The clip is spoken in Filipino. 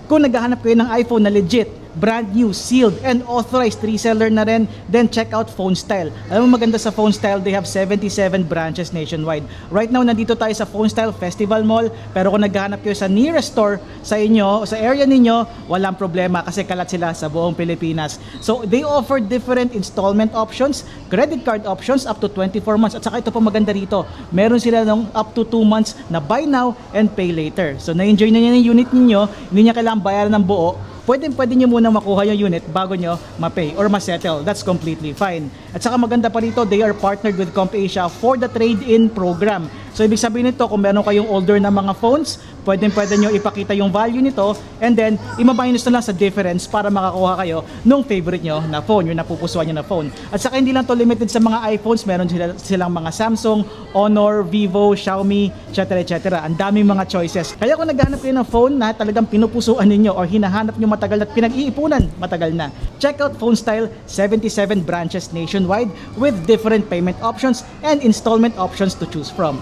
Kung naghahanap kayo ng iPhone na legit, brand new, sealed, and authorized reseller na rin, then check out PhoneStyle. Alam mo maganda sa PhoneStyle, they have 77 branches nationwide. Right now, nandito tayo sa PhoneStyle Festival Mall, pero kung naghahanap kayo sa nearest store sa inyo, sa area ninyo, walang problema kasi kalat sila sa buong Pilipinas. So, they offer different installment options, credit card options up to 24 months. At saka ito pa maganda rito, meron sila ng up to 2 months na buy now and pay later. So, na-enjoy na niya yung unit ninyo, hindi niya kailangan bayaran ng buo, pwede nyo muna makuha yung unit bago nyo ma-pay or ma-settle. That's completely fine. At saka maganda pa rito, they are partnered with CompAsia for the trade-in program. So ibig sabihin nito, kung meron kayong older na mga phones, pwede nyo ipakita yung value nito and then i-minus na lang sa difference para makakuha kayo nung favorite nyo na phone, yung napupusuan nyo na phone. At saka hindi lang to limited sa mga iPhones, meron silang mga Samsung, Honor, Vivo, Xiaomi, etc. Ang daming mga choices. Kaya kung naghahanap kayo ng phone na talagang pinupusuan ninyo or hinahanap nyo matagal at pinag-iipunan matagal na, check out PhoneStyle, 77 branches nationwide with different payment options and installment options to choose from.